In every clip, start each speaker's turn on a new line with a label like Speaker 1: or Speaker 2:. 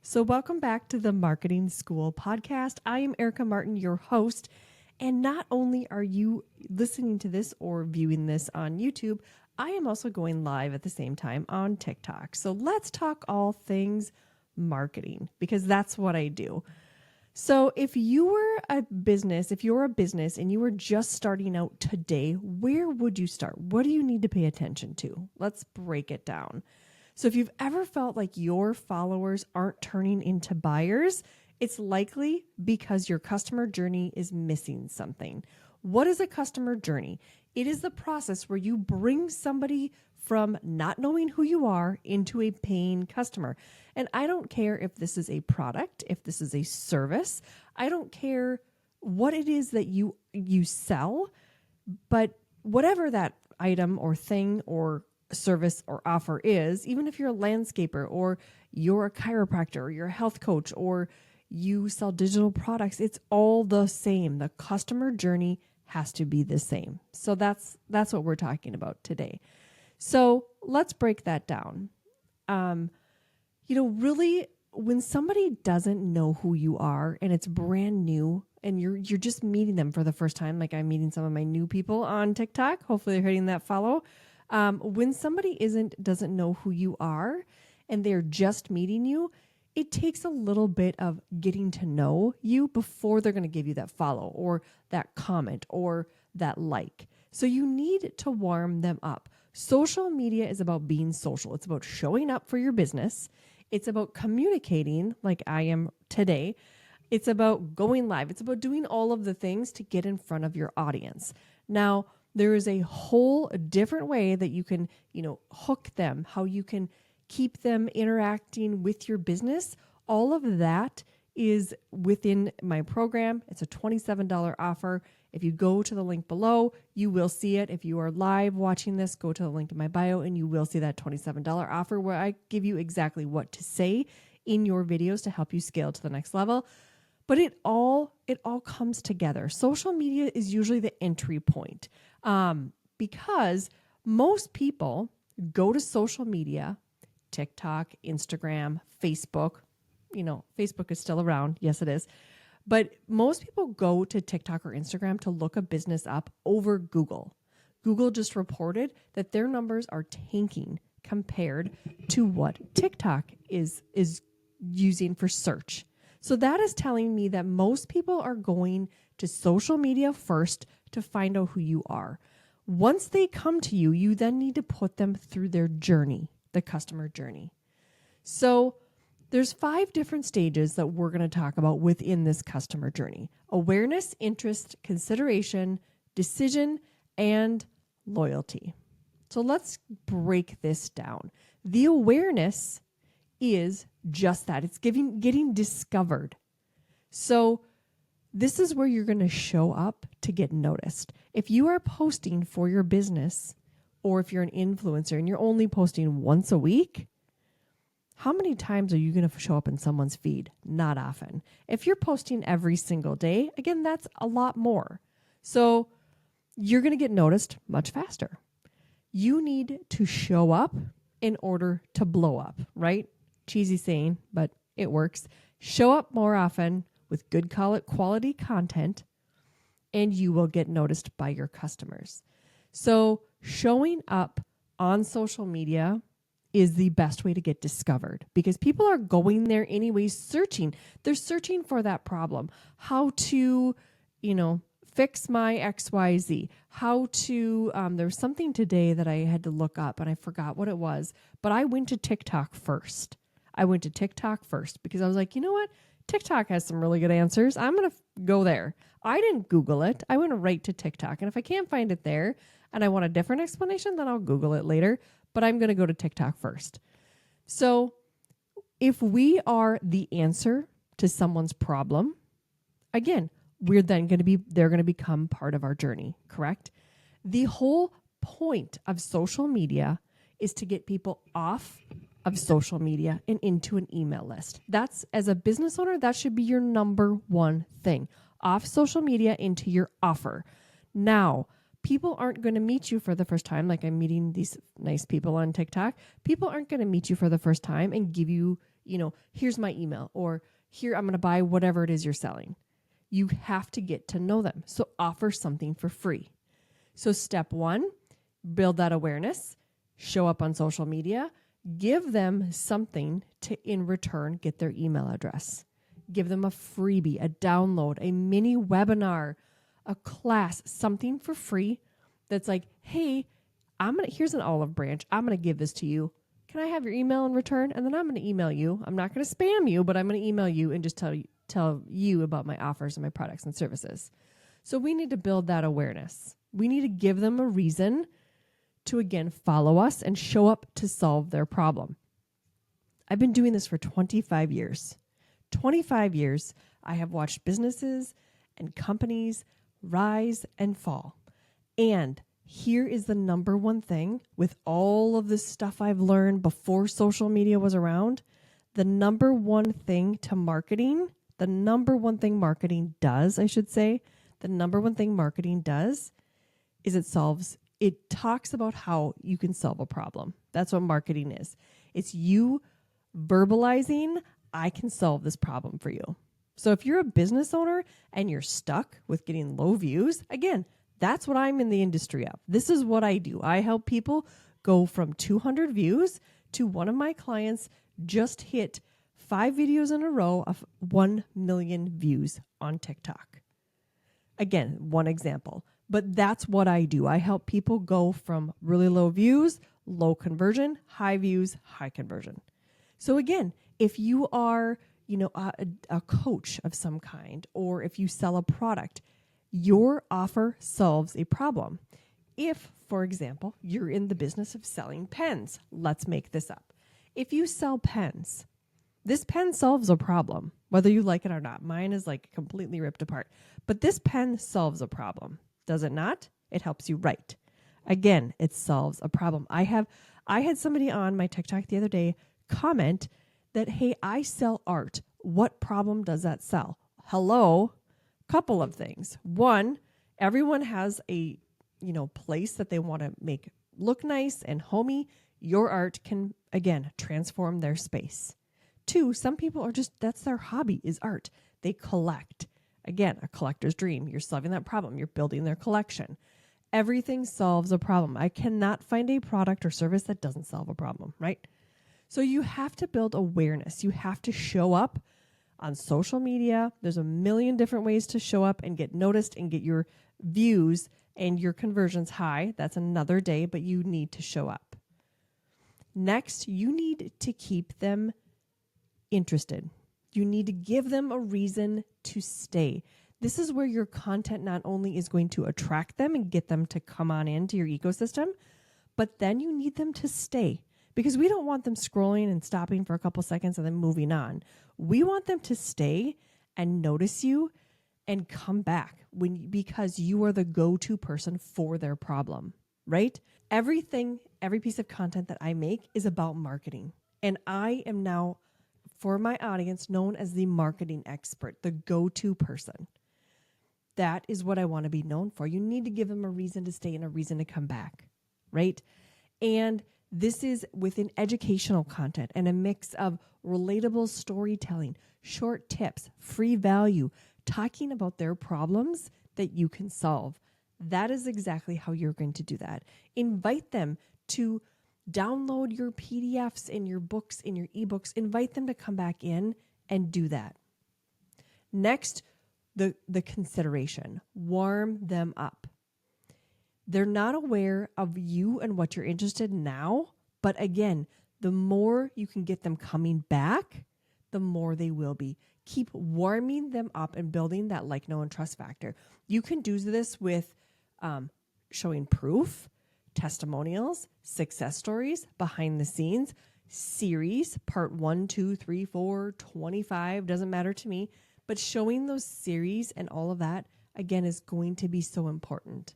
Speaker 1: So, welcome back to the Marketing School podcast. I am Erica Martin, your host. And not only are you listening to this or viewing this on YouTube, I am also going live at the same time on TikTok. So, let's talk all things marketing because that's what I do. So, if you're a business and you were just starting out today, where would you start? What do you need to pay attention to? Let's break it down. So if you've ever felt like your followers aren't turning into buyers, it's likely because your customer journey is missing something. What is a customer journey? It is the process where you bring somebody from not knowing who you are into a paying customer. And I don't care if this is a product, if this is a service. I don't care what it is that you sell, but whatever that item or thing or service or offer is, even if you're a landscaper or you're a chiropractor or you're a health coach or you sell digital products, it's all the same. The customer journey has to be the same. So that's what we're talking about today. So let's break that down. Really, when somebody doesn't know who you are and it's brand new and you're just meeting them for the first time, like I'm meeting some of my new people on TikTok, hopefully they're hitting that follow. When somebody doesn't know who you are and they're just meeting you, it takes a little bit of getting to know you before they're going to give you that follow or that comment or that like. So you need to warm them up. Social media is about being social. It's about showing up for your business. It's about communicating like I am today. It's about going live. It's about doing all of the things to get in front of your audience. Now, there is a whole different way that you can, hook them, how you can keep them interacting with your business. All of that is within my program. It's a $27 offer. If you go to the link below, you will see it. If you are live watching this, go to the link in my bio and you will see that $27 offer where I give you exactly what to say in your videos to help you scale to the next level. But it all comes together. Social media is usually the entry point because most people go to social media, TikTok, Instagram, Facebook. Facebook is still around. Yes, it is. But most people go to TikTok or Instagram to look a business up over Google. Google just reported that their numbers are tanking compared to what TikTok is using for search. So that is telling me that most people are going to social media first to find out who you are. Once they come to you, you then need to put them through their journey, the customer journey. So there's 5 different stages that we're going to talk about within this customer journey: awareness, interest, consideration, decision, and loyalty. So let's break this down. The awareness is just that. It's getting discovered. So this is where you're going to show up to get noticed. If you are posting for your business, or if you're an influencer and you're only posting once a week, how many times are you going to show up in someone's feed? Not often. If you're posting every single day, again, that's a lot more. So you're going to get noticed much faster. You need to show up in order to blow up, right? Cheesy saying, but it works. Show up more often with good quality content, and you will get noticed by your customers. So showing up on social media is the best way to get discovered because people are going there anyways, searching. They're searching for that problem. How to, fix my XYZ. How to, there's something today that I had to look up and I forgot what it was, but I went to TikTok first. Because I was like, you know what? TikTok has some really good answers. I'm going to go there. I didn't Google it. I went right to TikTok. And if I can't find it there and I want a different explanation, then I'll Google it later. But I'm going to go to TikTok first. So if we are the answer to someone's problem, again, they're going to become part of our journey, correct? The whole point of social media is to get people off of social media and into an email list. That's, as a business owner, that should be your number one thing. Off social media into your offer. Now, people aren't going to meet you for the first time. Like I'm meeting these nice people on TikTok. People aren't going to meet you for the first time and give you here's my email, or here, I'm going to buy whatever it is you're selling. You have to get to know them. So offer something for free. So step 1, build that awareness, show up on social media, give them something to, in return, get their email address. Give them a freebie, a download, a mini webinar, a class, something for free that's like, hey, here's an olive branch. I'm going to give this to you. Can I have your email in return? And then I'm going to email you. I'm not going to spam you, but I'm going to email you and just tell you about my offers and my products and services. So we need to build that awareness. We need to give them a reason to, again, follow us and show up to solve their problem. I've been doing this for 25 years. 25 years, I have watched businesses and companies rise and fall. And here is the number one thing with all of this stuff I've learned before social media was around. The number one thing to marketing, the number one thing marketing does, I should say, the number one thing marketing does is it talks about how you can solve a problem. That's what marketing is. It's you verbalizing, I can solve this problem for you. So if you're a business owner and you're stuck with getting low views, again, that's what I'm in the industry of. This is what I do. I help people go from 200 views to one of my clients just hit 5 videos in a row of 1 million views on TikTok. Again, one example, but that's what I do. I help people go from really low views, low conversion, high views, high conversion. So again, if you are, a coach of some kind, or if you sell a product, your offer solves a problem. If, for example, you're in the business of selling pens, let's make this up. If you sell pens, this pen solves a problem, whether you like it or not. Mine is like completely ripped apart, but this pen solves a problem. Does it not? It helps you write. Again, it solves a problem. I had somebody on my TikTok the other day comment that, hey, I sell art. What problem does that sell? Hello? Couple of things. One, everyone has a, place that they want to make look nice and homey. Your art can, again, transform their space. 2, some people are that's their hobby is art. They collect. Again, a collector's dream. You're solving that problem. You're building their collection. Everything solves a problem. I cannot find a product or service that doesn't solve a problem, right? So you have to build awareness. You have to show up on social media. There's a million different ways to show up and get noticed and get your views and your conversions high. That's another day, but you need to show up. Next, you need to keep them interested. You need to give them a reason to stay. This is where your content not only is going to attract them and get them to come on into your ecosystem, but then you need them to stay. Because we don't want them scrolling and stopping for a couple seconds and then moving on. We want them to stay and notice you and come back because you are the go-to person for their problem, right? Every piece of content that I make is about marketing. And I am now, for my audience, known as the marketing expert, the go-to person. That is what I want to be known for. You need to give them a reason to stay and a reason to come back, right? And this is within educational content and a mix of relatable storytelling, short tips, free value, talking about their problems that you can solve. That is exactly how you're going to do that. Invite them to download your PDFs and your books and your ebooks. Invite them to come back in and do that. Next, the consideration. Warm them up. They're not aware of you and what you're interested in now, but again, the more you can get them coming back, the more they will be. Keep warming them up and building that like, know, and trust factor. You can do this with showing proof, testimonials, success stories, behind the scenes, series, part 1, 2, 3, 4, 25, doesn't matter to me, but showing those series and all of that, again, is going to be so important.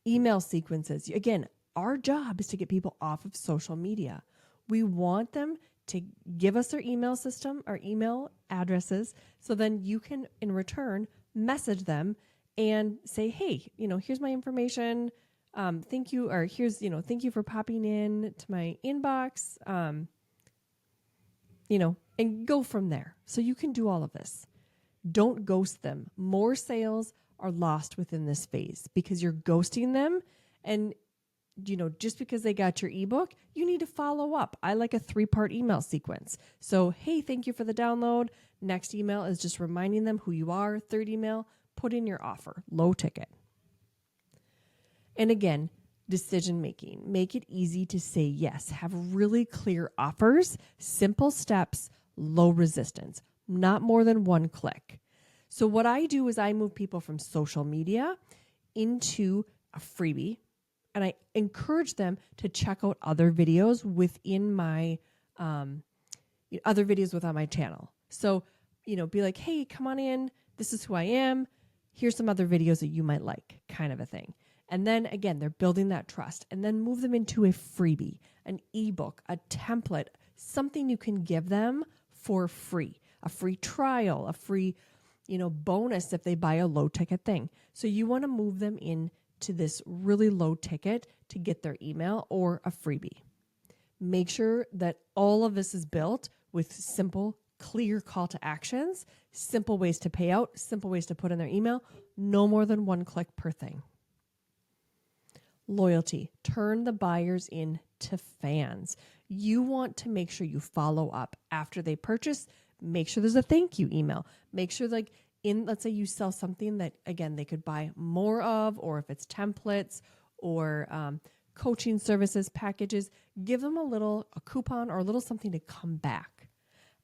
Speaker 1: Email sequences. Again, our job is to get people off of social media. We want them to give us their email system, our email addresses, so then you can, in return, message them and say, hey, here's my information. Thank you. Or here's, thank you for popping in to my inbox. and go from there. So you can do all of this. Don't ghost them. More sales are lost within this phase because you're ghosting them. And, just because they got your ebook, you need to follow up. I like a 3-part email sequence. So, hey, thank you for the download. Next email is just reminding them who you are. Third email, put in your offer, low ticket. And again, decision making. Make it easy to say yes. Have really clear offers, simple steps, low resistance, not more than one click. So what I do is I move people from social media into a freebie, and I encourage them to check out other videos within my other videos within my channel. So, be like, hey, come on in. This is who I am. Here's some other videos that you might like, kind of a thing. And then again, they're building that trust, and then move them into a freebie, an ebook, a template, something you can give them for free, a free trial, a free, bonus if they buy a low ticket thing. So you want to move them into this really low ticket to get their email or a freebie. Make sure that all of this is built with simple, clear call to actions, simple ways to pay out, simple ways to put in their email, no more than one click per thing. Loyalty. Turn the buyers into fans. You want to make sure you follow up after they purchase. Make sure there's a thank you email. Make sure let's say you sell something that, again, they could buy more of, or if it's templates or coaching services, packages, give them a coupon or a little something to come back.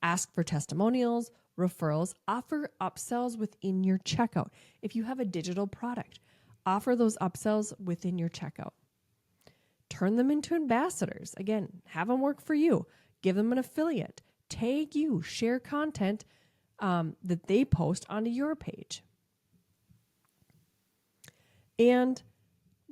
Speaker 1: Ask for testimonials, referrals, offer upsells within your checkout. If you have a digital product, offer those upsells within your checkout. Turn them into ambassadors. Again, have them work for you. Give them an affiliate. Tag you. Share content that they post onto your page. And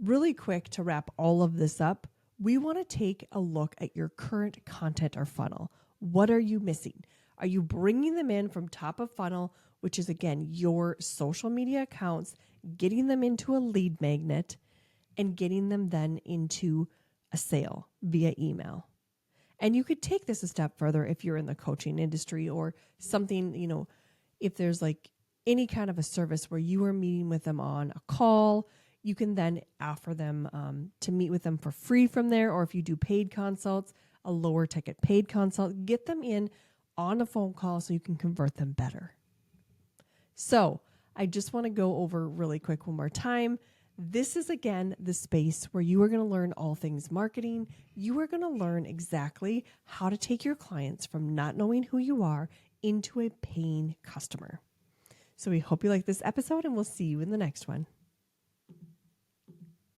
Speaker 1: really quick to wrap all of this up, we want to take a look at your current content or funnel. What are you missing? Are you bringing them in from top of funnel, which is, again, your social media accounts, getting them into a lead magnet, and getting them then into a sale via email? And you could take this a step further if you're in the coaching industry or something, if there's any kind of a service where you are meeting with them on a call, you can then offer them to meet with them for free from there. Or if you do paid consults, a lower ticket paid consult, get them in on a phone call so you can convert them better. So I just want to go over really quick one more time. This is, again, the space where you are going to learn all things marketing. You are going to learn exactly how to take your clients from not knowing who you are into a paying customer. So we hope you like this episode, and we'll see you in the next one.